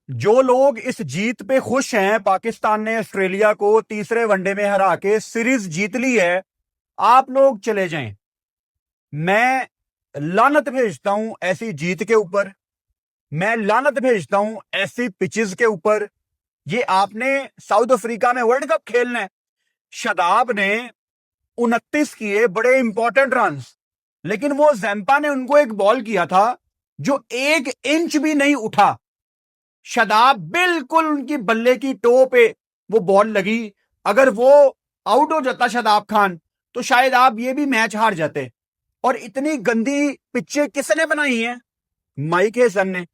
जो लोग इस जीत पे खुश हैं, पाकिस्तान ने ऑस्ट्रेलिया को तीसरे वनडे में हरा के सीरीज जीत ली है, आप लोग चले जाएं। मैं लानत भेजता हूं ऐसी जीत के ऊपर। मैं लानत भेजता हूं ऐसी पिचेस के ऊपर। ये आपने साउथ अफ्रीका में वर्ल्ड कप खेलना है। शादाब ने 29 किए बड़े इंपॉर्टेंट रन, लेकिन वो जैम्पा ने उनको एक बॉल किया था जो 1 इंच भी नहीं उठा। शादाब बिल्कुल उनकी बल्ले की टो पे वो बॉल लगी। अगर वो आउट हो जाता शादाब खान, तो शायद आप ये भी मैच हार जाते। और इतनी गंदी पिच्चे किसने बनाई है? माइक हेसन ने।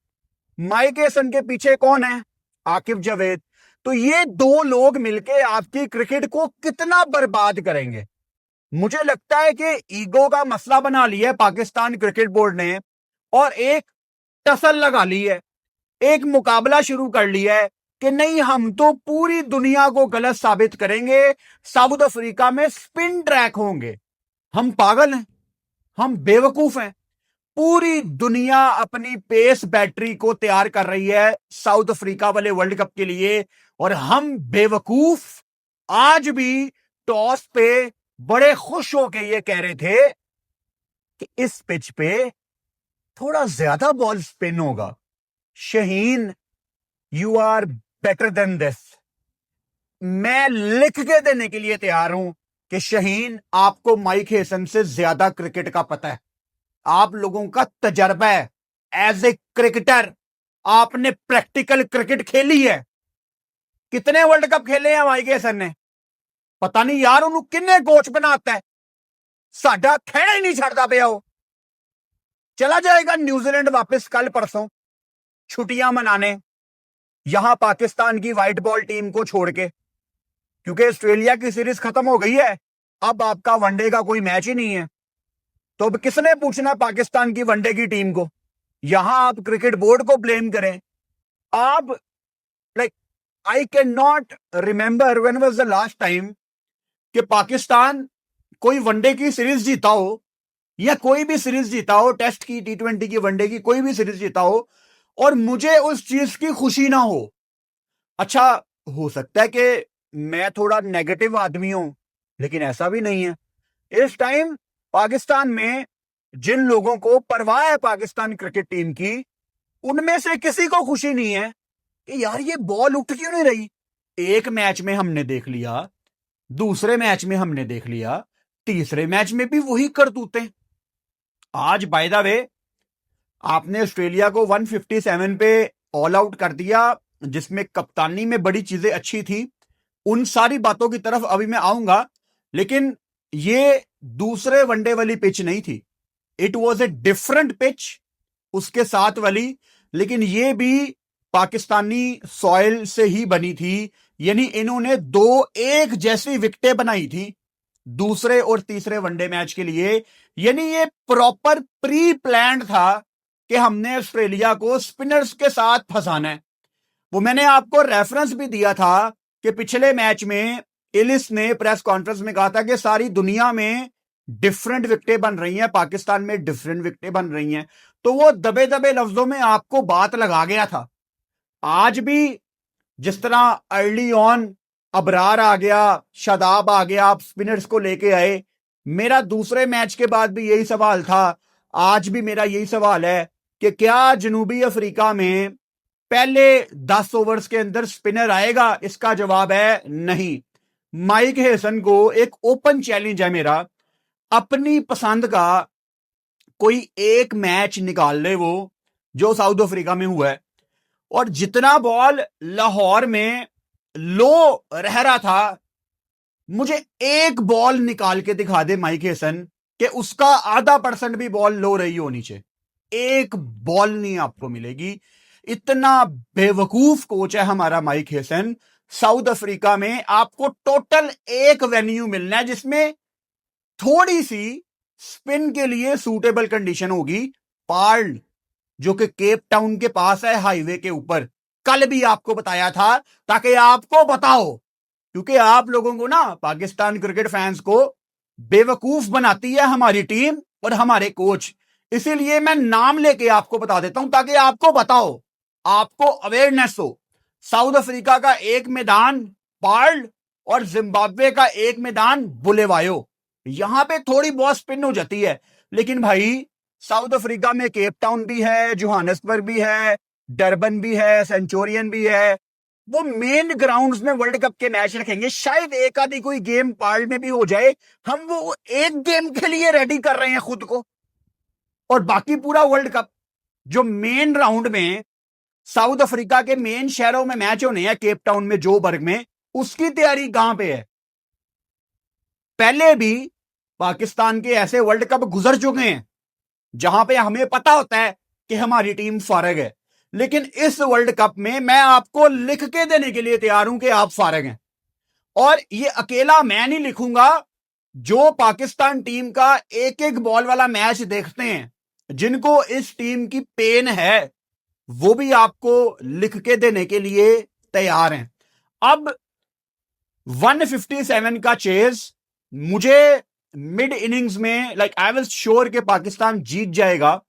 माइक हेसन के पीछे कौन है? आकिब जावेद। तो ये दो लोग मिलके आपकी क्रिकेट को कितना बर्बाद करेंगे। मुझे लगता है कि ईगो का मसला बना लिया है पाकिस्तान क्रिकेट बोर्ड ने, और एक टसल लगा ली है, एक मुकाबला शुरू कर लिया है कि नहीं, हम तो पूरी दुनिया को गलत साबित करेंगे। साउथ अफ्रीका में स्पिन ट्रैक होंगे। हम पागल हैं? हम बेवकूफ हैं? पूरी दुनिया अपनी पेस बैटरी को तैयार कर रही है साउथ अफ्रीका वाले वर्ल्ड कप के लिए, और हम बेवकूफ आज भी टॉस पे बड़े खुश होके ये कह रहे थे कि इस पिच पे थोड़ा ज्यादा बॉल स्पिन होगा। Shaheen, you are better than this. मैं लिख के देने के लिए तैयार हूं कि शहीन, आपको माइक हेसन से ज्यादा क्रिकेट का पता है। आप लोगों का तजर्बा है एज ए क्रिकेटर। आपने प्रैक्टिकल क्रिकेट खेली है। कितने वर्ल्ड कप खेले हैं माइक हेसन ने? पता नहीं यार, उन्होंने किन्ने कोच बनाता है। साडा खेड़ा ही नहीं छड़ता पे। हो चला जाएगा न्यूजीलैंड वापस कल परसों छुट्टियां मनाने, यहां पाकिस्तान की व्हाइट बॉल टीम को छोड़ के, क्योंकि ऑस्ट्रेलिया की सीरीज खत्म हो गई है। अब आपका वनडे का कोई मैच ही नहीं है। तो अब किसने पूछना पाकिस्तान की वनडे की टीम को? यहां आप क्रिकेट बोर्ड को ब्लेम करें। आप, like, I can not remember when was the last time कि पाकिस्तान कोई वनडे की सीरीज जीता हो, या कोई भी सीरीज जीता हो, टेस्ट की, T20 की, वनडे की, कोई भी सीरीज जीता हो, और मुझे उस चीज की खुशी ना हो। अच्छा, हो सकता है कि मैं थोड़ा नेगेटिव आदमी हूं, लेकिन ऐसा भी नहीं है। इस टाइम पाकिस्तान में जिन लोगों को परवाह है पाकिस्तान क्रिकेट टीम की, उनमें से किसी को खुशी नहीं है कि यार ये बॉल उठ क्यों नहीं रही। एक मैच में हमने देख लिया, दूसरे मैच में हमने देख लिया, तीसरे मैच में भी वही करतूतें। आज बाय द वे आपने ऑस्ट्रेलिया को 157 पे ऑल आउट कर दिया, जिसमें कप्तानी में बड़ी चीजें अच्छी थी। उन सारी बातों की तरफ अभी मैं आऊंगा, लेकिन ये दूसरे वनडे वाली पिच नहीं थी। It was a different pitch उसके साथ वाली, लेकिन ये भी पाकिस्तानी सॉइल से ही बनी थी। यानी इन्होंने दो एक जैसी विकेटें बनाई थी दूसरे और तीसरे वनडे मैच के लिए। यानी ये प्रॉपर प्री प्लान्ड था कि हमने ऑस्ट्रेलिया को स्पिनर्स के साथ फंसाना है। वो मैंने आपको रेफरेंस भी दिया था कि पिछले मैच में एलिस ने प्रेस कॉन्फ्रेंस में कहा था कि सारी दुनिया में डिफरेंट विकेटें बन रही हैं, पाकिस्तान में डिफरेंट विकेटें बन रही हैं। तो वो दबे दबे लफ्जों में आपको बात लगा गया था। आज भी जिस तरह अर्ली ऑन अबरार आ गया, शादाब आ गया, आप स्पिनर्स को लेके आए। मेरा दूसरे मैच के बाद भी यही सवाल था, आज भी मेरा यही सवाल है कि क्या जनूबी अफ्रीका में पहले 10 ओवर्स के अंदर स्पिनर आएगा? इसका जवाब है नहीं। माइक हेसन को एक ओपन चैलेंज है मेरा, अपनी पसंद का कोई एक मैच निकाल ले वो, जो साउथ अफ्रीका में हुआ है, और जितना बॉल लाहौर में लो रह रहा था, मुझे एक बॉल निकाल के दिखा दे माइक हेसन कि उसका आधा % भी बॉल लो रही हो नीचे। एक बॉल नहीं आपको मिलेगी। इतना बेवकूफ कोच है हमारा माइक हेसन। साउथ अफ्रीका में आपको टोटल एक वेन्यू मिलना है जिसमें थोड़ी सी स्पिन के लिए सूटेबल कंडीशन होगी, पार्ल, जो कि केप टाउन के पास है, हाईवे के ऊपर। कल भी आपको बताया था ताकि आपको बताओ, क्योंकि आप लोगों को ना, पाकिस्तान क्रिकेट फैंस को बेवकूफ बनाती है हमारी टीम और हमारे कोच। इसीलिए मैं नाम लेके आपको बता देता हूं ताकि आपको बताओ आपको अवेयरनेस हो। साउथ अफ्रीका का एक मैदान पार्ल और जिम्बाब्वे का एक मैदान बुलेवायो, यहां पे थोड़ी बहुत स्पिन हो जाती है, लेकिन भाई साउथ अफ्रीका में केप टाउन भी है, जोहान्सबर्ग भी है, डरबन भी है, सेंचुरियन भी है। वो मेन ग्राउंड्स में वर्ल्ड कप के मैच रखेंगे, शायद एक आधी कोई गेम पार्ल में भी हो जाए। हम वो एक गेम के लिए रेडी कर रहे हैं खुद को, और बाकी पूरा वर्ल्ड कप जो मेन राउंड में साउथ अफ्रीका के मेन शहरों में मैच होने हैं, केप टाउन में, जोबर्ग में, उसकी तैयारी कहां पे है। पहले भी पाकिस्तान के ऐसे वर्ल्ड कप गुजर चुके हैं जहां पे हमें पता होता है कि हमारी टीम फारग है, लेकिन इस वर्ल्ड कप में मैं आपको लिख के देने के लिए तैयार हूं कि आप फारग हैं। और ये अकेला मैं नहीं लिखूंगा, जो पाकिस्तान टीम का एक एक बॉल वाला मैच देखते हैं, जिनको इस टीम की पेन है, वो भी आपको लिख के देने के लिए तैयार हैं। अब 157 का चेज, मुझे मिड इनिंग्स में आई वाज श्योर कि पाकिस्तान जीत जाएगा,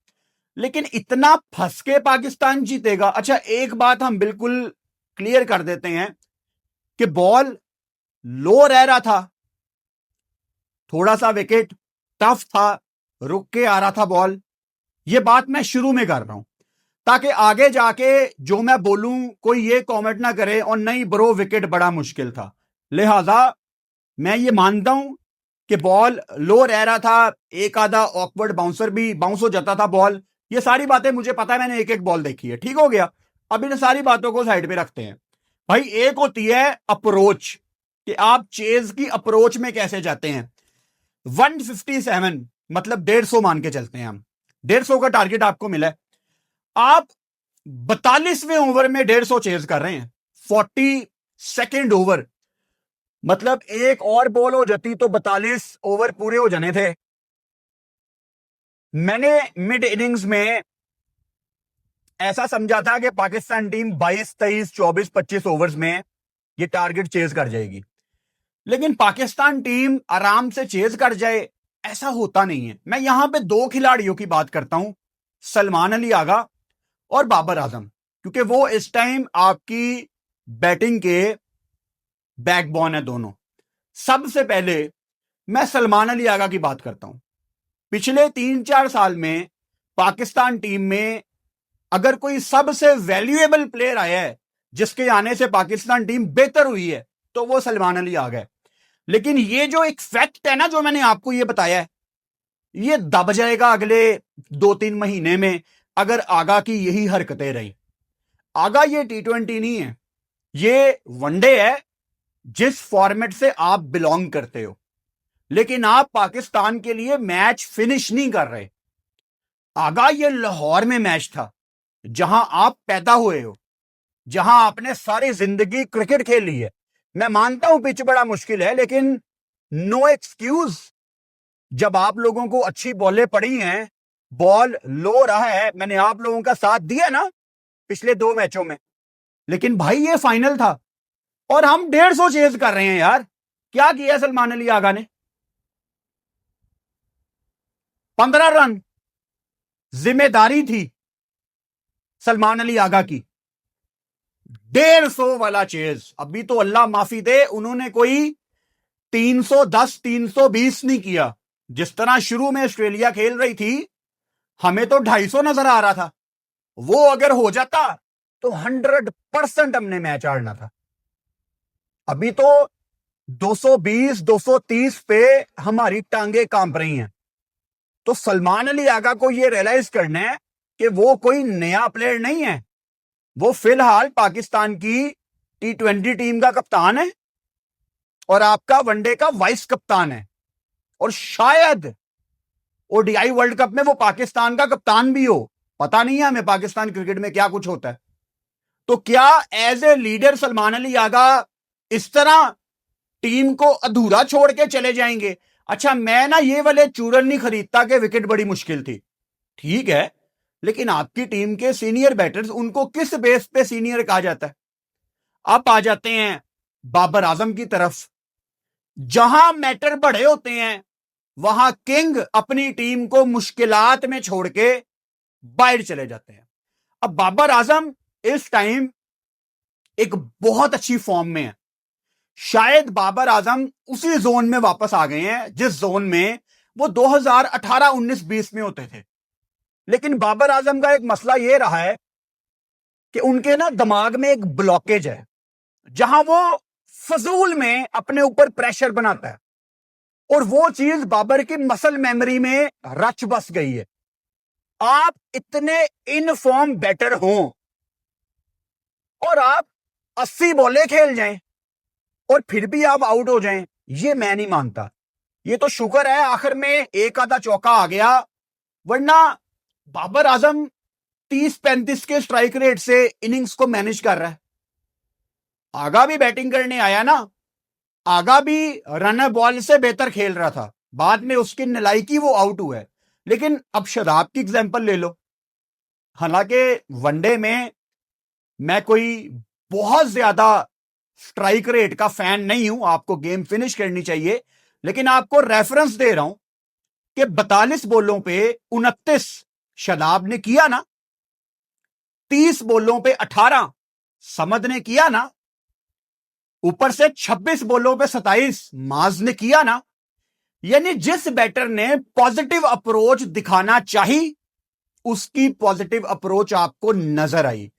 लेकिन इतना फंस के पाकिस्तान जीतेगा। अच्छा, एक बात हम बिल्कुल क्लियर कर देते हैं कि बॉल लो रह रहा था, थोड़ा सा विकेट टफ था, रुक के आ रहा था बॉल। ये बात मैं शुरू में कर रहा हूं ताकि आगे जाके जो मैं बोलूं कोई ये कमेंट ना करे और नहीं ब्रो विकेट बड़ा मुश्किल था। लिहाजा मैं ये मानता हूं कि बॉल लो रह रहा था, एक आधा ऑकवर्ड बाउंसर भी बाउंस हो जाता था बॉल। ये सारी बातें मुझे पता है, मैंने एक एक बॉल देखी है, ठीक हो गया। अब इन सारी बातों को साइड पे रखते हैं। भाई एक होती है अप्रोच, कि आप चेज की अप्रोच में कैसे जाते हैं। 157 मतलब 150 मान के चलते हैं हम, 150 का टारगेट आपको मिला है, आप 42वें ओवर में 150 चेज कर रहे हैं। 42nd ओवर मतलब एक और बॉल हो जाती तो 42 ओवर पूरे हो जाने थे। मैंने मिड इनिंग्स में ऐसा समझा था कि पाकिस्तान टीम 22, 23, 24, 25 ओवर्स में ये टारगेट चेज कर जाएगी, लेकिन पाकिस्तान टीम आराम से चेज कर जाए ऐसा होता नहीं है। मैं यहां पे दो खिलाड़ियों की बात करता हूं, सलमान अली आगा और बाबर आजम, क्योंकि वो इस टाइम आपकी बैटिंग के बैकबोन है दोनों। सबसे पहले मैं सलमान अली आगा की बात करता हूं। पिछले 3-4 साल में पाकिस्तान टीम में अगर कोई सबसे वैल्यूएबल प्लेयर आया है जिसके आने से पाकिस्तान टीम बेहतर हुई है, तो वो सलमान अली आगा है। लेकिन ये जो एक फैक्ट है ना, जो मैंने आपको ये बताया है, ये दब जाएगा अगले 2-3 महीने में अगर आगा की यही हरकतें रही। आगा ये T20 नहीं है, ये वनडे है जिस फॉर्मेट से आप बिलोंग करते हो, लेकिन आप पाकिस्तान के लिए मैच फिनिश नहीं कर रहे। आगा ये लाहौर में मैच था जहां आप पैदा हुए हो, जहां आपने सारी जिंदगी क्रिकेट खेली है। मैं मानता हूं पिच बड़ा मुश्किल है, लेकिन नो एक्सक्यूज। जब आप लोगों को अच्छी बॉलें पड़ी हैं, बॉल लो रहा है, मैंने आप लोगों का साथ दिया ना पिछले 2 मैचों में, लेकिन भाई ये फाइनल था और हम 150 चेज कर रहे हैं यार। क्या किया सलमान अली आगा ने? 15 रन जिम्मेदारी थी सलमान अली आगा की, 150 वाला चेज। अभी तो अल्लाह माफी दे, उन्होंने कोई 310, 320 नहीं किया। जिस तरह शुरू में ऑस्ट्रेलिया खेल रही थी, हमें तो 250 नजर आ रहा था। वो अगर हो जाता तो 100% हमने मैच हारना था। अभी तो 220, 230 पे हमारी टांगे कांप रही हैं। तो सलमान अली आगा को यह रियलाइज करना है कि वो कोई नया प्लेयर नहीं है, वो फिलहाल पाकिस्तान की T20 टीम का कप्तान है और आपका वनडे का वाइस कप्तान है, और शायद ओडीआई वर्ल्ड कप में वो पाकिस्तान का कप्तान भी हो। पता नहीं है हमें पाकिस्तान क्रिकेट में क्या कुछ होता है। तो क्या as a leader Salman Ali Agha इस तरह टीम को अधूरा छोड़ के चले जाएंगे? अच्छा, मैं ना ये वाले चूरन नहीं खरीदता कि विकेट बड़ी मुश्किल थी, ठीक है, लेकिन आपकी टीम के सीनियर बैटर्स, उनको किस बेस पे सीनियर कहा जाता है? आप आ जाते हैं बाबर आजम की तरफ, जहां मैटर बड़े होते हैं वहां किंग अपनी टीम को मुश्किलात में छोड़ के बाहर चले जाते हैं। अब बाबर आजम इस टाइम एक बहुत अच्छी फॉर्म में है। शायद बाबर आजम उसी जोन में वापस आ गए हैं जिस जोन में वो 2018, 19, 20 में होते थे। लेकिन बाबर आजम का एक मसला यह रहा है कि उनके ना दिमाग में एक ब्लॉकेज है, जहां वो फजूल में अपने ऊपर प्रेशर बनाता है, और वो चीज बाबर की मसल मेमोरी में रच बस गई है। आप इतने इन फॉर्म बैटर हो और आप 80 बॉलें खेल जाएं और फिर भी आप आउट हो जाएं, ये मैं नहीं मानता। ये तो शुक्र है आखिर में एक आधा चौका आ गया, वरना बाबर आजम 30-35 के स्ट्राइक रेट से इनिंग्स को मैनेज कर रहा है। आगा भी बैटिंग करने आया ना, आगा भी रनर बॉल से बेहतर खेल रहा था, बाद में उसकी नलायकी वो आउट हुआ है। लेकिन अब शराब की एग्जांपल ले लो। हालांकि वनडे में मैं कोई बहुत ज्यादा स्ट्राइक रेट का फैन नहीं हूं, आपको गेम फिनिश करनी चाहिए, लेकिन आपको रेफरेंस दे रहा हूं कि 42 बॉलों पे 29 शदाब ने किया ना, 30 बॉलों पे 18 समद ने किया ना, ऊपर से 26 बॉलों पे 27 माज ने किया ना। यानी जिस बैटर ने पॉजिटिव अप्रोच दिखाना चाहिए, उसकी पॉजिटिव अप्रोच आपको नजर आई।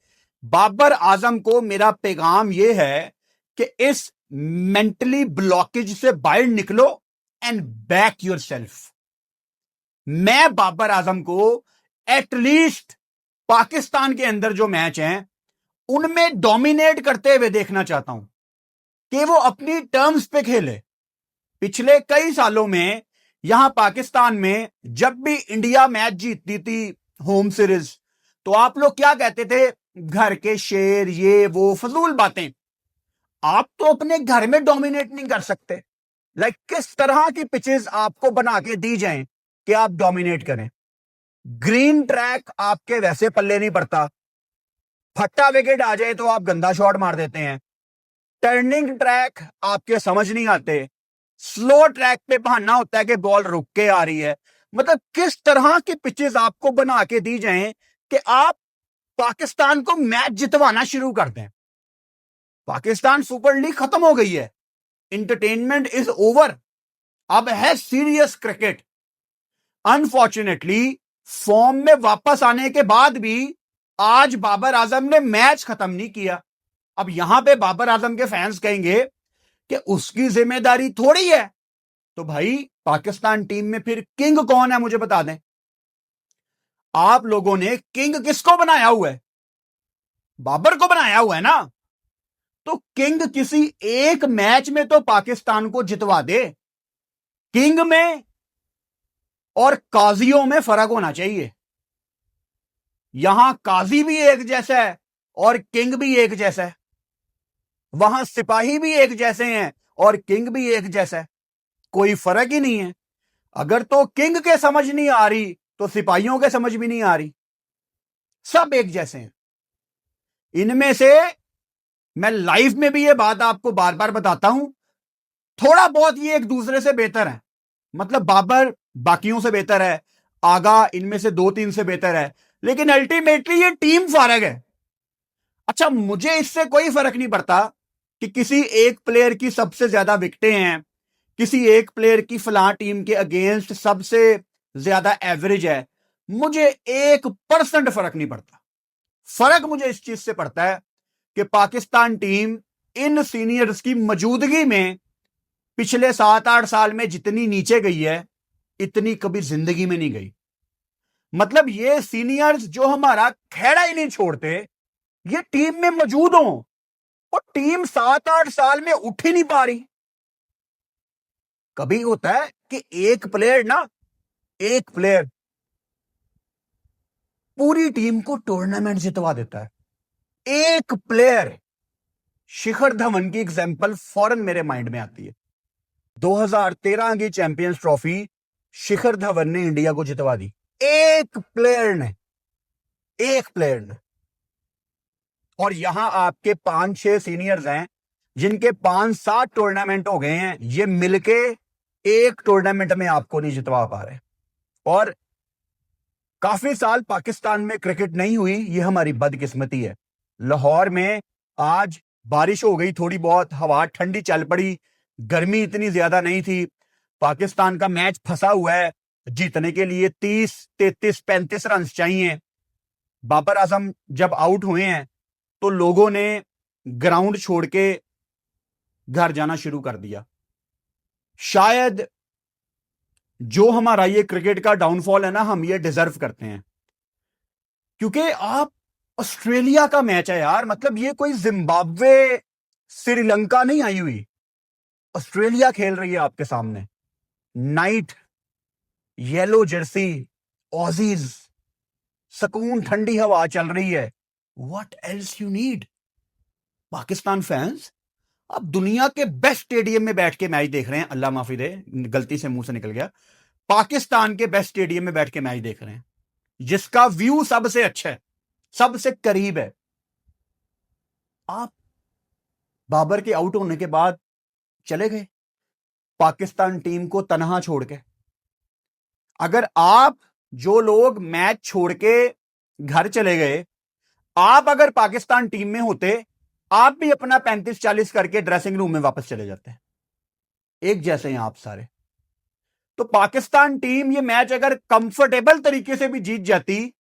बाबर आजम को मेरा पैगाम यह है कि इस मेंटली ब्लॉकेज से बाहर निकलो एंड बैक योरसेल्फ। मैं बाबर आजम को एटलीस्ट पाकिस्तान के अंदर जो मैच हैं उनमें डोमिनेट करते हुए देखना चाहता हूं, कि वो अपनी टर्म्स पे खेले। पिछले कई सालों में यहां पाकिस्तान में जब भी इंडिया मैच जीतती थी होम सीरीज, तो आप लोग क्या कहते थे, घर के शेर, ये वो फजूल बातें। आप तो अपने घर में डोमिनेट नहीं कर सकते। किस तरह की पिचेस आपको बना के दी जाएं कि आप डोमिनेट करें। ग्रीन ट्रैक आपके वैसे पल्ले नहीं पड़ता, फट्टा विकेट आ जाए तो आप गंदा शॉट मार देते हैं। टर्निंग ट्रैक आपके समझ नहीं आते, स्लो ट्रैक पे बहाना होता है कि बॉल रुक के आ रही है। मतलब किस तरह की पिचेस आपको बना के दी जाएं कि आप पाकिस्तान को मैच जितवाना शुरू कर दें। पाकिस्तान सुपर लीग खत्म हो गई है, इंटरटेनमेंट इज ओवर, अब है सीरियस क्रिकेट। अनफॉर्चुनेटली फॉर्म में वापस आने के बाद भी आज बाबर आजम ने मैच खत्म नहीं किया। अब यहां पे बाबर आजम के फैंस कहेंगे कि उसकी जिम्मेदारी थोड़ी है, तो भाई पाकिस्तान टीम में फिर किंग कौन है, मुझे बता दें। आप लोगों ने किंग किसको बनाया हुआ है? बाबर को बनाया हुआ है ना। तो किंग किसी एक मैच में तो पाकिस्तान को जितवा दे। किंग में और काजियों में फर्क होना चाहिए। यहां काजी भी एक जैसा है और किंग भी एक जैसा है, वहां सिपाही भी एक जैसे हैं और किंग भी एक जैसा है, कोई फर्क ही नहीं है। अगर तो किंग के समझ नहीं आ रही तो सिपाहियों के समझ भी नहीं आ रही, सब एक जैसे हैं। इनमें से मैं लाइव में भी ये बात आपको बार बार बताता हूं, थोड़ा बहुत ये एक दूसरे से बेहतर है। मतलब बाबर बाकियों से बेहतर है, आगा इनमें से 2-3 से बेहतर है, लेकिन अल्टीमेटली ये टीम फर्क है। अच्छा, मुझे इससे कोई फर्क नहीं पड़ता कि किसी एक प्लेयर की सबसे ज्यादा विकेटें हैं, किसी एक प्लेयर की फलां टीम के अगेंस्ट सबसे ज्यादा एवरेज है। मुझे 1% फर्क नहीं पड़ता। फर्क मुझे इस चीज से पड़ता है कि पाकिस्तान टीम इन सीनियर्स की मौजूदगी में पिछले 7-8 साल में जितनी नीचे गई है, इतनी कभी जिंदगी में नहीं गई। मतलब ये सीनियर्स जो हमारा खेड़ा ही नहीं छोड़ते, ये टीम में मौजूद हो और टीम 7-8 साल में उठ ही नहीं पा रही। कभी होता है कि एक प्लेयर पूरी टीम को टूर्नामेंट जितवा देता है। एक प्लेयर, शिखर धवन की एग्जांपल फौरन मेरे माइंड में आती है। 2013 की चैंपियंस ट्रॉफी शिखर धवन ने इंडिया को जितवा दी, एक प्लेयर ने। और यहां आपके 5-6 सीनियर्स हैं जिनके 5-7 टूर्नामेंट हो गए हैं, ये मिलके एक टूर्नामेंट में आपको नहीं जितवा पा रहे। और काफी साल पाकिस्तान में क्रिकेट नहीं हुई, ये हमारी बदकिस्मती है। लाहौर में आज बारिश हो गई, थोड़ी बहुत हवा ठंडी चल पड़ी, गर्मी इतनी ज्यादा नहीं थी। पाकिस्तान का मैच फंसा हुआ है, जीतने के लिए 30, 33, 35 रन चाहिए। बाबर आजम जब आउट हुए हैं तो लोगों ने ग्राउंड छोड़ के घर जाना शुरू कर दिया। शायद जो हमारा ये क्रिकेट का डाउनफॉल है ना, हम ये डिजर्व करते हैं, क्योंकि आप ऑस्ट्रेलिया का मैच है यार, मतलब ये कोई जिम्बाब्वे श्रीलंका नहीं आई हुई, ऑस्ट्रेलिया खेल रही है आपके सामने। नाइट, येलो जर्सी, ऑजीज, सुकून, ठंडी हवा चल रही है। What else you need? Pakistan fans, आप दुनिया के बेस्ट स्टेडियम में बैठ के मैच देख रहे हैं। अल्लाह माफी दे, गलती से मुंह से निकल गया। पाकिस्तान के बेस्ट स्टेडियम में बैठ के मैच देख रहे हैं, जिसका व्यू सबसे अच्छा है, सबसे करीब है। आप बाबर के आउट होने के बाद चले गए पाकिस्तान टीम को तनहा छोड़ के। अगर आप जो लोग मैच छोड़ के घर चले गए, आप अगर पाकिस्तान टीम में होते, आप भी अपना 35-40 करके ड्रेसिंग रूम में वापस चले जाते। एक जैसे हैं आप सारे। तो पाकिस्तान टीम ये मैच अगर कंफर्टेबल तरीके से भी जीत जाती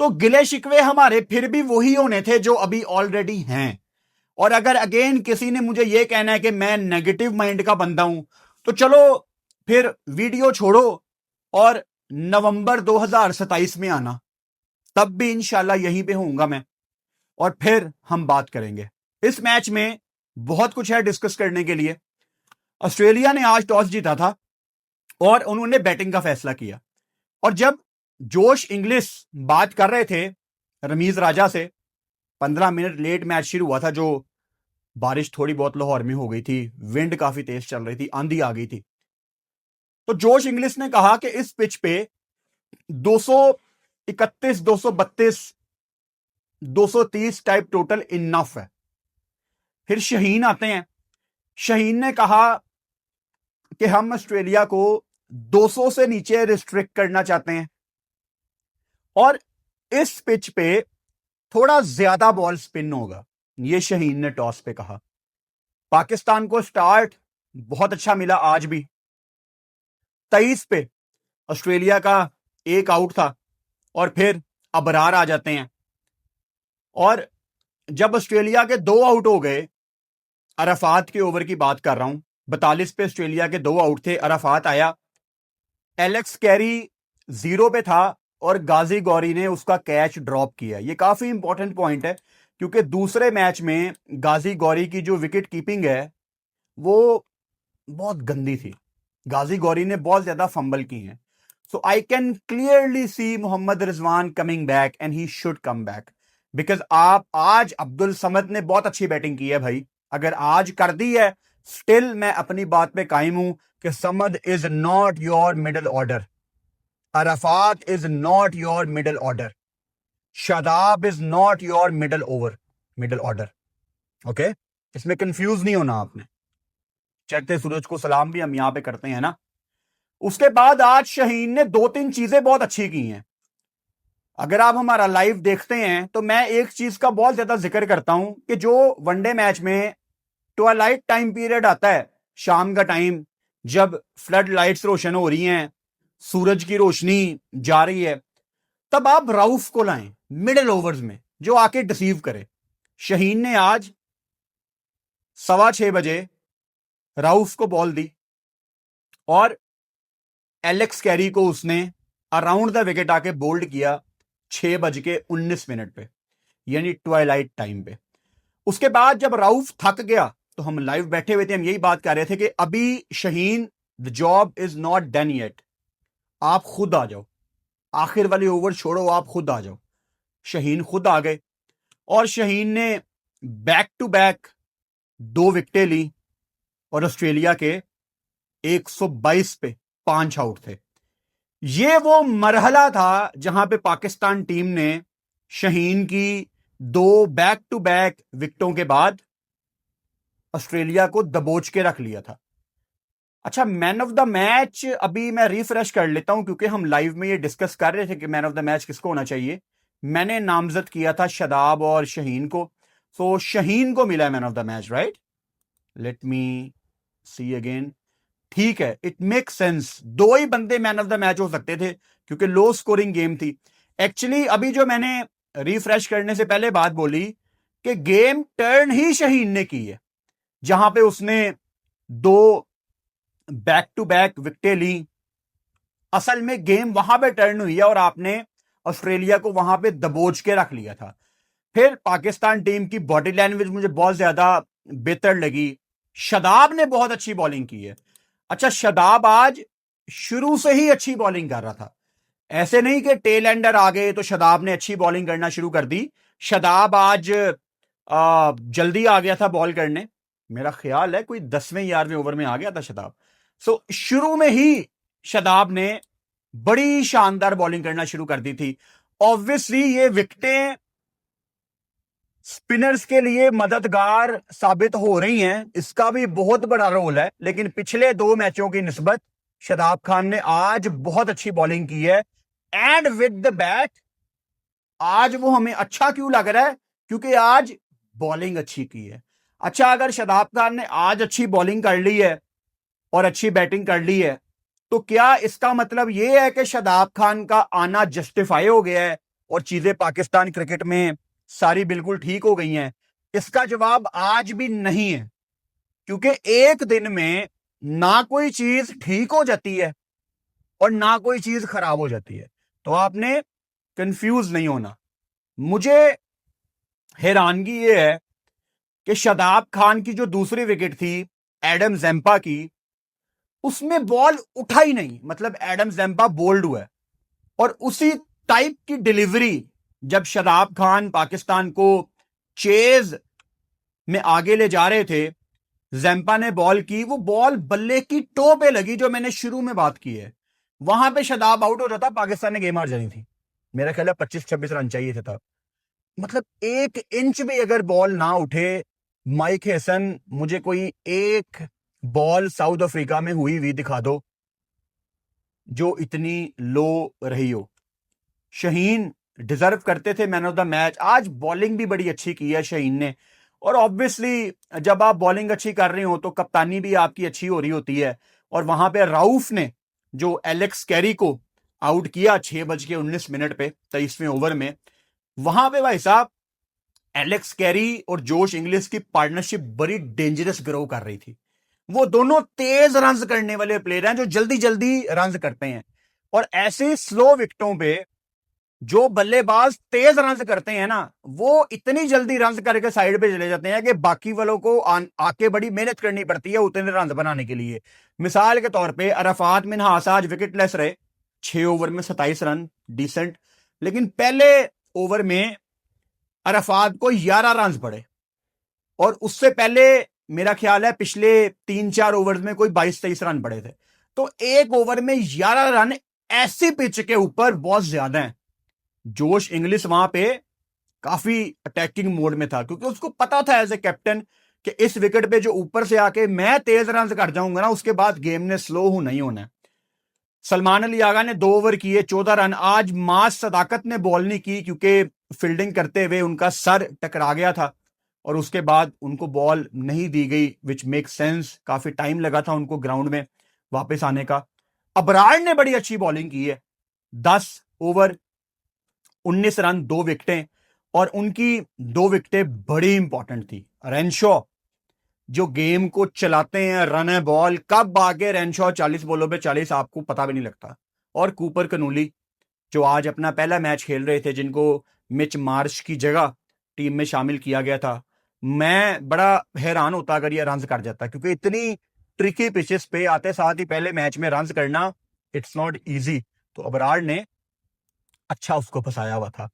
तो गिले शिकवे हमारे फिर भी वही होने थे जो अभी ऑलरेडी हैं। और अगर अगेन किसी ने मुझे यह कहना है कि मैं नेगेटिव माइंड का बंदा हूं, तो चलो फिर वीडियो छोड़ो और नवंबर 2027 में आना, तब भी इंशाल्लाह यहीं पे होऊंगा मैं, और फिर हम बात करेंगे। इस मैच में बहुत कुछ है डिस्कस करने के लिए। ऑस्ट्रेलिया ने आज टॉस जीता था और उन्होंने बैटिंग का फैसला किया। और जब जोश इंग्लिश बात कर रहे थे रमीज राजा से, 15 मिनट लेट मैच शुरू हुआ था, जो बारिश थोड़ी बहुत लाहौर में हो गई थी, विंड काफी तेज चल रही थी, आंधी आ गई थी। तो जोश इंग्लिश ने कहा कि इस पिच पे 231, 232, 230 टाइप टोटल इनफ है। फिर शहीन आते हैं। शहीन ने कहा कि हम ऑस्ट्रेलिया को 200 से नीचे रिस्ट्रिक्ट करना चाहते हैं और इस पिच पे थोड़ा ज्यादा बॉल स्पिन होगा, ये शहीन ने टॉस पे कहा। पाकिस्तान को स्टार्ट बहुत अच्छा मिला आज भी। 23 पे ऑस्ट्रेलिया का एक आउट था और फिर अबरार आ जाते हैं। और जब ऑस्ट्रेलिया के 2 आउट हो गए, अराफात के ओवर की बात कर रहा हूं, 42 पे ऑस्ट्रेलिया के 2 आउट थे, अराफात आया, एलेक्स कैरी 0 पे था और गाजी गौरी ने उसका कैच ड्रॉप किया। ये काफी इंपॉर्टेंट पॉइंट है, क्योंकि दूसरे मैच में गाजी गौरी की जो विकेट कीपिंग है वो बहुत गंदी थी। गाजी गौरी ने बहुत ज्यादा फंबल की हैं। So I can clearly see Mohammad Rizwan coming back and he should come back, because आप आज अब्दुल समद ने बहुत अच्छी बैटिंग की है भाई। अगर आज कर दी है, स्टिल मैं अपनी बात पे कायम हूं कि Samad is not your middle order, Arafat is not your middle order, Shadab is not your middle order. Okay, इसमें कंफ्यूज नहीं होना आपने। चढ़ते सूरज को सलाम भी हम यहां पे करते हैं ना। उसके बाद आज शहीन ने 2-3 चीजें बहुत अच्छी की हैं। अगर आप हमारा लाइव देखते हैं तो मैं एक चीज का बहुत ज्यादा जिक्र करता हूं कि जो वनडे मैच में ट्वाइलाइट टाइम पीरियड आता है, शाम का टाइम, जब फ्लड लाइट्स रोशन हो रही हैं, सूरज की रोशनी जा रही है, तब आप राउफ को लाएं मिडिल ओवर्स में, जो आके डिसीव करे। शहीन ने आज 6:15 बजे राउफ को बॉल दी और एलेक्स कैरी को उसने अराउंड द विकेट आके बोल्ड किया 6:19 पे, यानी ट्वाइलाइट टाइम पे। उसके बाद जब राउफ थक गया तो हम लाइव बैठे हुए थे, हम यही बात कर रहे थे कि अभी Shaheen, the job is not done yet, आप खुद आ जाओ, आखिर वाली ओवर छोड़ो, आप खुद आ जाओ। शहीन खुद आ गए और शहीन ने बैक टू बैक 2 विकेटें ली और ऑस्ट्रेलिया के 122 पे 5 आउट थे। ये वो मरहला था जहां पे पाकिस्तान टीम ने शहीन की 2 बैक टू बैक विकेटों के बाद ऑस्ट्रेलिया को दबोच के रख लिया था। अच्छा, मैन ऑफ द मैच अभी मैं रिफ्रेश कर लेता हूं, क्योंकि हम लाइव में ये डिस्कस कर रहे थे कि मैन ऑफ द मैच किसको होना चाहिए। मैंने नामजद किया था शादाब और शहीन को, सो शहीन को मिला man of the match, right? Let me see again. ठीक है, इट मेक सेंस, दो ही बंदे मैन ऑफ द मैच हो सकते थे क्योंकि लो स्कोरिंग गेम थी। एक्चुअली अभी जो मैंने रिफ्रेश करने से पहले बात बोली कि गेम टर्न ही शहीन ने की है, जहां पे उसने दो बैक टू बैक विकेटें ली। असल में गेम वहां पे टर्न हुई है और आपने ऑस्ट्रेलिया को वहां पे दबोच के रख लिया था। फिर पाकिस्तान टीम की बॉडी लैंग्वेज मुझे बहुत ज्यादा बेहतर लगी। शादाब ने बहुत अच्छी बॉलिंग की है। अच्छा, शादाब आज शुरू से ही अच्छी बॉलिंग कर रहा था, ऐसे नहीं कि टेल एंडर आ गए तो शादाब ने अच्छी बॉलिंग करना शुरू कर दी। शादाब आज जल्दी आ गया था बॉल करने, मेरा ख्याल है कोई 10वें 11वें ओवर में आ गया था शादाब। सो शुरू में ही शादाब ने बड़ी शानदार बॉलिंग करना शुरू कर दी थी। ऑब्वियसली ये विकेटें स्पिनर्स के लिए मददगार साबित हो रही हैं, इसका भी बहुत बड़ा रोल है, लेकिन पिछले दो मैचों की निस्बत शादाब खान ने आज बहुत अच्छी बॉलिंग की है। एंड विद द बैट आज वो हमें अच्छा क्यों लग रहा है? क्योंकि आज बॉलिंग अच्छी की है। अच्छा, अगर शादाब खान ने आज अच्छी बॉलिंग कर ली है और अच्छी बैटिंग कर ली है तो क्या इसका मतलब यह है कि शादाब खान का आना जस्टिफाई हो गया है और चीजें पाकिस्तान क्रिकेट में सारी बिल्कुल ठीक हो गई हैं? इसका जवाब आज भी नहीं है, क्योंकि एक दिन में ना कोई चीज ठीक हो जाती है और ना कोई चीज खराब हो जाती है, तो आपने कंफ्यूज नहीं होना। मुझे हैरानगी यह है कि शादाब खान की जो दूसरी विकेट थी एडम ज़ेम्पा की, उसमें बॉल उठा ही नहीं, मतलब एडम ज़ेम्पा बोल्ड हुआ है और उसी टाइप की डिलीवरी जब शादाब खान पाकिस्तान को चेज में आगे ले जा रहे थे, ज़ेम्पा ने बॉल की, वो बॉल बल्ले की टो पे लगी, जो मैंने शुरू में बात की है। वहां पे शादाब आउट हो जाता, पाकिस्तान ने गेम हार जानी थी। मेरा ख्याल है 25-26 रन चाहिए थे तब। मतलब 1 इंच भी अगर बॉल ना उठे, माइक हैसन, मुझे कोई एक बॉल साउथ अफ्रीका में हुई हुई दिखा दो जो इतनी लो रही हो। शहीन डिजर्व करते थे मैन ऑफ द मैच। आज बॉलिंग भी बड़ी अच्छी की है शहीन ने, और ऑब्वियसली जब आप बॉलिंग अच्छी कर रहे हो तो कप्तानी भी आपकी अच्छी हो रही होती है। और वहां पे राउफ ने जो एलेक्स कैरी को आउट किया 6:19 पे 23वें ओवर में, वहां पे भाई साहब एलेक्स कैरी और जोश इंग्लिश की पार्टनरशिप बड़ी डेंजरस ग्रो कर रही थी। वो दोनों तेज रन करने वाले प्लेयर हैं जो जल्दी जल्दी रन करते हैं, और ऐसे स्लो विकेटों पे जो बल्लेबाज तेज रन करते हैं ना, वो इतनी जल्दी रन करके साइड पे चले जाते हैं कि बाकी वालों को आके बड़ी मेहनत करनी पड़ती है उतने रन बनाने के लिए। मिसाल के तौर पे अरफात मिन्हास आज विकेटलेस रहे, 6 ओवर में 27 रन, डिसेंट। लेकिन पहले ओवर में अरफात को 11 रन पड़े, और उससे पहले मेरा ख्याल है पिछले 3-4 ओवर में कोई 22-23 रन पड़े थे। तो एक ओवर में 11 रन ऐसी पिच के ऊपर बहुत ज्यादा है। जोश इंग्लिश वहां पे काफी अटैकिंग मोड में था, क्योंकि उसको पता था एज ए कैप्टन कि इस विकेट पे जो ऊपर से आके मैं तेज रन कर जाऊंगा ना, उसके बाद गेम ने स्लो हो नहीं होना। सलमान अली आगा ने 2 ओवर किए 14 रन। आज मास सदाकत ने बॉल नहीं की क्योंकि फील्डिंग करते हुए उनका सर टकरा गया था और उसके बाद उनको बॉल नहीं दी गई, विच मेक सेंस। काफी टाइम लगा था उनको ग्राउंड में वापस आने का। अबरार ने बड़ी अच्छी बॉलिंग की है, 10 ओवर 19 रन, 2 विकेटें, और उनकी 2 विकेटें बड़ी इंपॉर्टेंट थी। रेनशॉ जो गेम को चलाते हैं, रन है बॉल, कब आगे रेनशॉ 40 बॉलों पे 40 आपको पता भी नहीं लगता। और कूपर कनूली जो आज अपना पहला मैच खेल रहे थे, जिनको मिच मार्श की जगह टीम में शामिल किया गया था, मैं बड़ा हैरान होता अगर ये रन कर जाता, क्योंकि इतनी ट्रिकी पिचेस पे आते साथ ही पहले मैच में रन करना इट्स नॉट इजी। तो अबरार ने अच्छा उसको फंसाया हुआ था।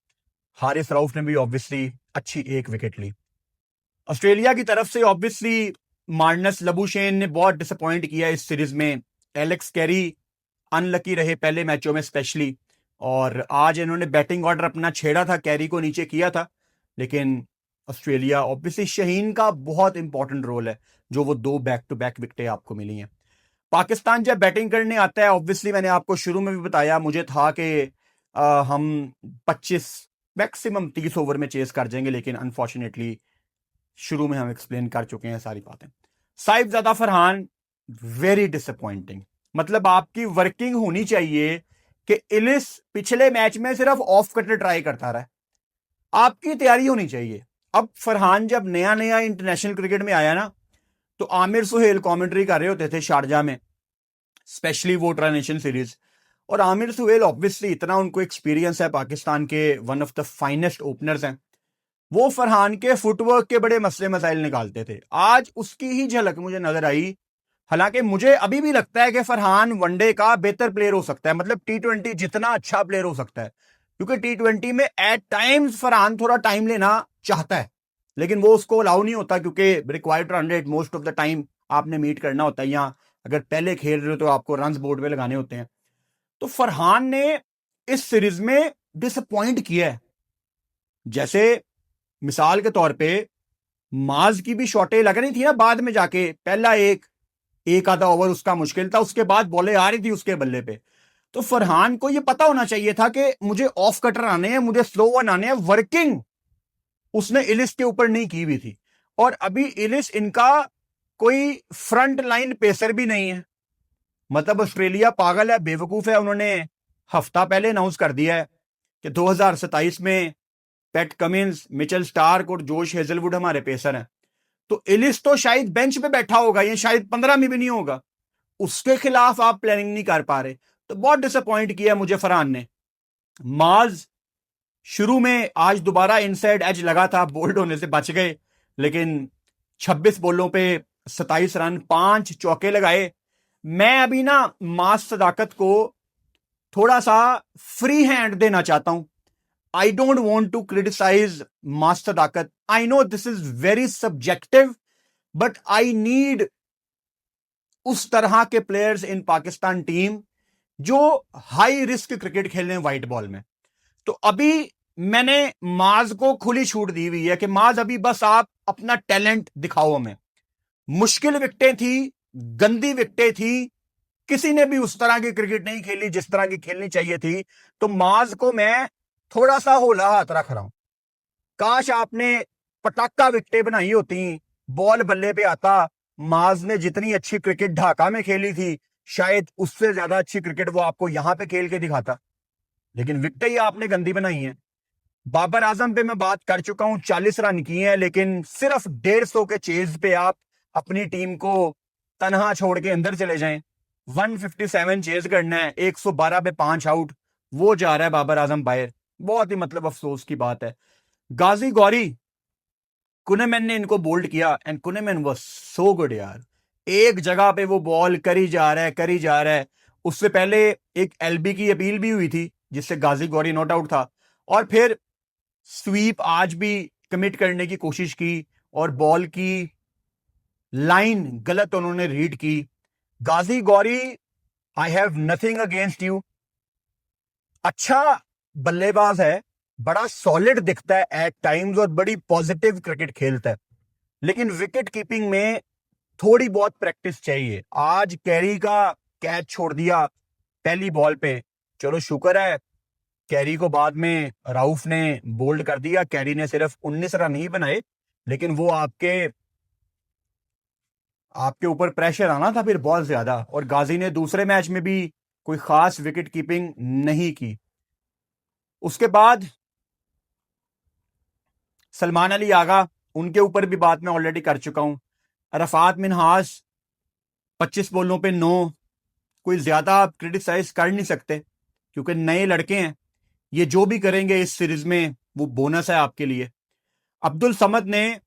हारिस रऊफ ने भी ऑब्वियसली अच्छी एक विकेट ली। ऑस्ट्रेलिया की तरफ से ऑब्वियसली मार्नस लबुशेन ने बहुत डिसअपॉइंट किया इस सीरीज में। एलेक्स कैरी अनलकी रहे पहले मैचों में स्पेशली, और आज इन्होंने बैटिंग ऑर्डर अपना छेड़ा था, कैरी को नीचे किया था, लेकिन ऑस्ट्रेलिया ऑब्वियसली शहीन का बहुत इंपॉर्टेंट रोल है जो वो 2 बैक टू बैक विकेटें आपको मिली हैं। पाकिस्तान जब बैटिंग करने आता है, ऑब्वियसली मैंने आपको शुरू में भी बताया, मुझे था कि हम 25 मैक्सिमम 30 ओवर में चेस कर जाएंगे, लेकिन अनफॉर्चुनेटली शुरू में हम एक्सप्लेन कर चुके हैं सारी बातें। Sahibzada Farhan very disappointing. मतलब आपकी वर्किंग होनी चाहिए कि इलिस पिछले मैच में सिर्फ ऑफ कटर ट्राई करता रहा, आपकी तैयारी होनी चाहिए। अब फरहान जब नया नया इंटरनेशनल क्रिकेट में आया ना, तो आमिर सुहेल कमेंट्री कर रहे होते थे शारजा में, स्पेशली वो ट्रांसनेशन सीरीज, और आमिर सुहेल ऑब्वियसली इतना उनको एक्सपीरियंस है, पाकिस्तान के one of the finest openers हैं, वो फरहान के फुटवर्क के बड़े मसले मसाइल निकालते थे। आज उसकी ही झलक मुझे नजर आई। हालांकि मुझे अभी भी लगता है कि फरहान वनडे का बेहतर प्लेयर हो सकता है, मतलब टी20 जितना अच्छा प्लेयर हो सकता है, क्योंकि टी20 में एट टाइम्स फरहान थोड़ा टाइम लेना चाहता है, लेकिन वो उसको अलाउ नहीं होता, क्योंकि required run rate most of the time आपने मीट करना होता है, या अगर पहले खेल रहे हो तो आपको रन बोर्ड पे लगाने होते हैं। तो फरहान ने इस सीरीज में डिसअपॉइंट किया है। जैसे मिसाल के तौर पे माज की भी शॉटें लग रही थी ना बाद में जाके, पहला एक आधा ओवर उसका मुश्किल था, उसके बाद बॉलें आ रही थी उसके बल्ले पे। तो फरहान को यह पता होना चाहिए था कि मुझे ऑफ कटर आने हैं, मुझे स्लो वन आने हैं। वर्किंग उसने इलिस के ऊपर नहीं की हुई थी, और अभी इलिस इनका कोई फ्रंट लाइन पेसर भी नहीं है। मतलब ऑस्ट्रेलिया पागल है, बेवकूफ है। उन्होंने हफ्ता पहले अनाउंस कर दिया है कि 2027 में पैट कमिंस, मिचेल स्टार्क और जोश हेजलवुड हमारे पेसर हैं। तो इलिस तो शायद बेंच पे बैठा होगा, ये शायद 15 में भी नहीं होगा, उसके खिलाफ आप प्लानिंग नहीं कर पा रहे। तो बहुत डिसअपॉइंट किया मुझे फरहान ने। माज शुरू में आज दोबारा इनसाइड एज लगा था, बोल्ड होने से बच गए, लेकिन 26 बॉलों पे 27 रन, 5 चौके लगाए। मैं अभी ना माज सदाकत को थोड़ा सा फ्री हैंड देना चाहता हूं। I don't want to criticise Maaz Sadaqat, I know this is very subjective, but I need उस तरह के प्लेयर्स इन पाकिस्तान टीम जो हाई रिस्क क्रिकेट खेलने व्हाइट बॉल में। तो अभी मैंने माज को खुली छूट दी हुई है कि माज अभी बस आप अपना टैलेंट दिखाओ हमें। मुश्किल विकेटें थी, गंदी विकेटें थी, किसी ने भी उस तरह की क्रिकेट नहीं खेली जिस तरह की खेलनी चाहिए थी। तो माज को मैं थोड़ा सा होला हाथ रख रहा हूं। काश आपने पटाखा विकेटें बनाई होती, बॉल बल्ले पे आता। माज ने जितनी अच्छी क्रिकेट ढाका में खेली थी, शायद उससे ज्यादा अच्छी क्रिकेट वो आपको यहां पे खेल के दिखाता, लेकिन विकेटें ही आपने गंदी बनाई हैं। बाबर आजम पे मैं बात कर चुका हूं, 40 रन किए हैं, लेकिन सिर्फ 150 के चेज पे आप अपनी टीम को तनहा छोड़ के अंदर चले जाएं। 157 चेज करना है, 112 पे 5 आउट, वो जा रहा है बाबर आजम बाहर। बहुत ही मतलब अफसोस की बात है। गाजी गौरी, कुनेमैन ने इनको बोल्ड किया, एंड कुनेमैन वाज सो गुड यार। एक जगह पे वो बॉल करी जा रहा है, करी जा रहा है। उससे पहले एक एलबी की अपील भी हुई थी जिससे गाजी गौरी नॉट आउट था, और फिर स्वीप आज भी कमिट करने की कोशिश की, और बॉल की लाइन गलत उन्होंने रीड की। Ghazi Ghori, I have nothing against you, अच्छा बल्लेबाज है, बड़ा सॉलिड दिखता है एट टाइम्स, और बड़ी पॉजिटिव क्रिकेट खेलता है, लेकिन विकेट कीपिंग में थोड़ी बहुत प्रैक्टिस चाहिए। आज कैरी का कैच छोड़ दिया पहली बॉल पे, चलो शुक्र है कैरी को बाद में राउफ ने बोल्ड कर दिया। कैरी ने सिर्फ 19 रन ही बनाए, लेकिन वो आपके ऊपर प्रेशर आना था फिर बहुत ज्यादा। और गाजी ने दूसरे मैच में भी कोई खास विकेट कीपिंग नहीं की। उसके बाद सलमान अली आगा, उनके ऊपर भी बात मैं ऑलरेडी कर चुका हूं। अरफात मिनहास 25 बॉलों पे 9, कोई ज्यादा आप क्रिटिसाइज कर नहीं सकते, क्योंकि नए लड़के हैं, ये जो भी करेंगे इस सीरीज में वो बोनस है आपके लिए। अब्दुल समद ने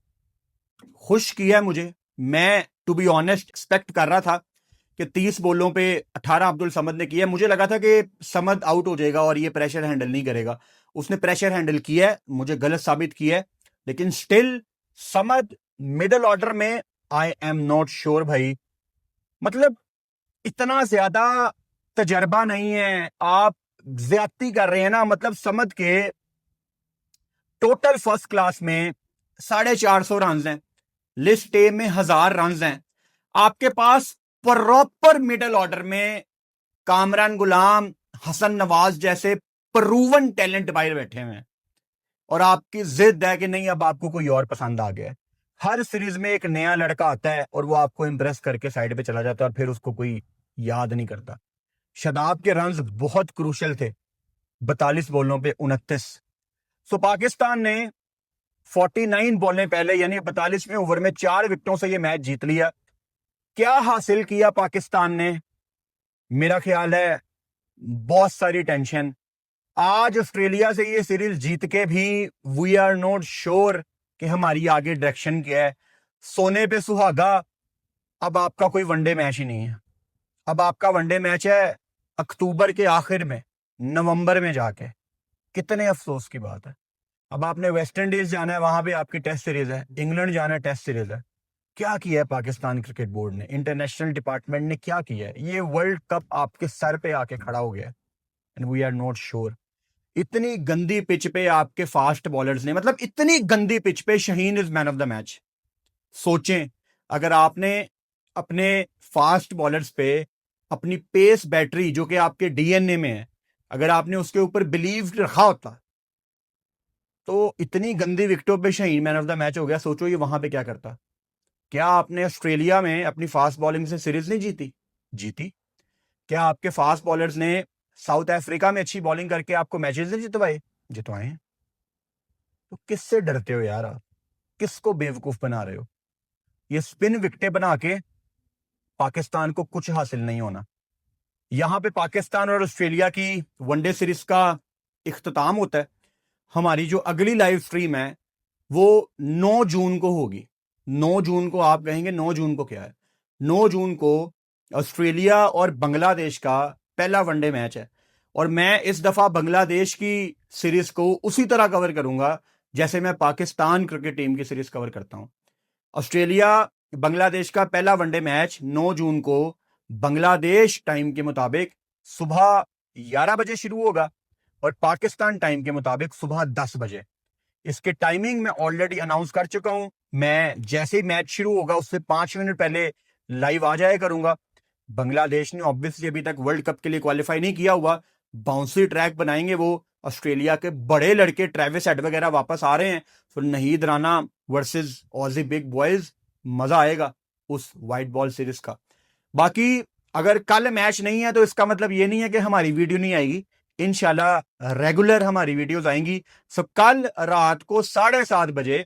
खुश किया मुझे। मैं टू बी ऑनेस्ट एक्सपेक्ट कर रहा था कि 30 बॉलों पे 18 अब्दुल समद ने किया। मुझे लगा था कि समद आउट हो जाएगा और ये प्रेशर हैंडल नहीं करेगा। उसने प्रेशर हैंडल किया है, मुझे गलत साबित किया है, लेकिन स्टिल समद मिडिल ऑर्डर में आई एम नॉट श्योर भाई। मतलब इतना ज्यादा तजर्बा नहीं है, आप ज्यादती कर रहे हैं ना। मतलब समद के टोटल फर्स्ट क्लास में 450 रन हैं, लिस्ट ए में 1000 रन हैं। आपके पास प्रॉपर मिडिल ऑर्डर में कामरान गुलाम, हसन नवाज जैसे प्रूवन टैलेंट बाहर बैठे हुए हैं। और आपकी जिद है कि नहीं अब आपको कोई और पसंद आ गया है। हर सीरीज में एक नया लड़का आता है और वो आपको इंप्रेस करके साइड पे चला जाता है और फिर उसको कोई याद नहीं करता। शादाब के रन्स बहुत क्रूशल थे, 42 बॉलों पे 29। सो पाकिस्तान ने 49 बॉलें पहले यानी 42वें ओवर में 4 विकेटों से ये मैच जीत लिया। क्या हासिल किया पाकिस्तान ने? मेरा ख्याल है बहुत सारी टेंशन। आज ऑस्ट्रेलिया से ये सीरीज जीत के भी वी आर नॉट श्योर कि हमारी आगे डायरेक्शन क्या है। सोने पे सुहागा, अब आपका कोई वनडे मैच ही नहीं है। अब आपका वनडे मैच है अक्टूबर के आखिर में, नवंबर में जाके। कितने अफसोस की बात है। अब आपने वेस्ट इंडीज जाना है, वहां पे आपकी टेस्ट सीरीज है। इंग्लैंड जाना है, टेस्ट सीरीज है। क्या किया है पाकिस्तान क्रिकेट बोर्ड ने, इंटरनेशनल डिपार्टमेंट ने क्या किया है? ये वर्ल्ड कप आपके सर पे आके खड़ा हो गया है and we are not sure. इतनी गंदी पिच पे आपके फास्ट बॉलर्स ने, मतलब इतनी गंदी पिच पे Shaheen is man of the match. सोचें, अगर आपने अपने फास्ट बॉलर्स पे अपनी पेस बैटरी जो कि आपके डीएनए में है, अगर आपने उसके ऊपर बिलीव रखा होता तो इतनी गंदी विकेटों पे Shaheen man of the match हो गया। सोचो ये वहां पे क्या करता। क्या आपने ऑस्ट्रेलिया में अपनी फास्ट बॉलिंग से सीरीज नहीं जीती? जीती। क्या आपके फास्ट बॉलर्स ने साउथ अफ्रीका में अच्छी बॉलिंग करके आपको मैचेस नहीं जितवाए? जितवाए हैं। तो किससे डरते हो यार आप? किसको बेवकूफ बना रहे हो? ये स्पिन विकेटें बना के पाकिस्तान को कुछ हासिल नहीं होना। यहां पे पाकिस्तान और ऑस्ट्रेलिया की वनडे सीरीज का इख्तिताम होता है। हमारी जो अगली लाइव स्ट्रीम है वो 9 जून को होगी। 9 जून को आप कहेंगे 9 जून को क्या है? 9 जून को ऑस्ट्रेलिया और बांग्लादेश का पहला वनडे मैच है और मैं इस दफा बांग्लादेश की सीरीज को उसी तरह कवर करूंगा जैसे मैं पाकिस्तान क्रिकेट टीम की सीरीज कवर करता हूं। ऑस्ट्रेलिया बांग्लादेश का पहला वनडे मैच 9 जून को बांग्लादेश टाइम के मुताबिक सुबह 11 बजे शुरू होगा और पाकिस्तान टाइम के मुताबिक सुबह 10 बजे। इसके टाइमिंग मैं ऑलरेडी अनाउंस कर चुका हूं। मैं जैसे ही मैच शुरू होगा उससे 5 मिनट पहले लाइव आ जाया करूंगा। बांग्लादेश ने ऑब्वियसली अभी तक वर्ल्ड कप के लिए क्वालिफाई नहीं किया हुआ। बाउंसी ट्रैक बनाएंगे वो। ऑस्ट्रेलिया के बड़े लड़के ट्रेविस हेड वगैरह वापस आ रहे हैं। तो Naheed Rana versus Aussie big boys, मजा आएगा उस व्हाइट बॉल सीरीज का। बाकी अगर कल मैच नहीं है तो इसका मतलब ये नहीं है कि हमारी वीडियो नहीं आएगी। इंशाल्लाह रेगुलर हमारी वीडियोस आएंगी। सो कल रात को 7:30 बजे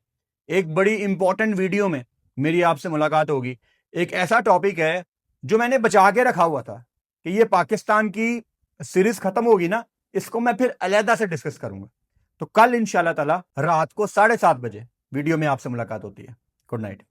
एक बड़ी इंपॉर्टेंट वीडियो में मेरी आपसे मुलाकात होगी। एक ऐसा टॉपिक है जो मैंने बचा के रखा हुआ था कि ये पाकिस्तान की सीरीज खत्म होगी ना, इसको मैं फिर अलहदा से डिस्कस करूंगा। तो कल इंशाल्लाह ताला रात को 7:30 बजे वीडियो में आपसे मुलाकात होती है। Good night.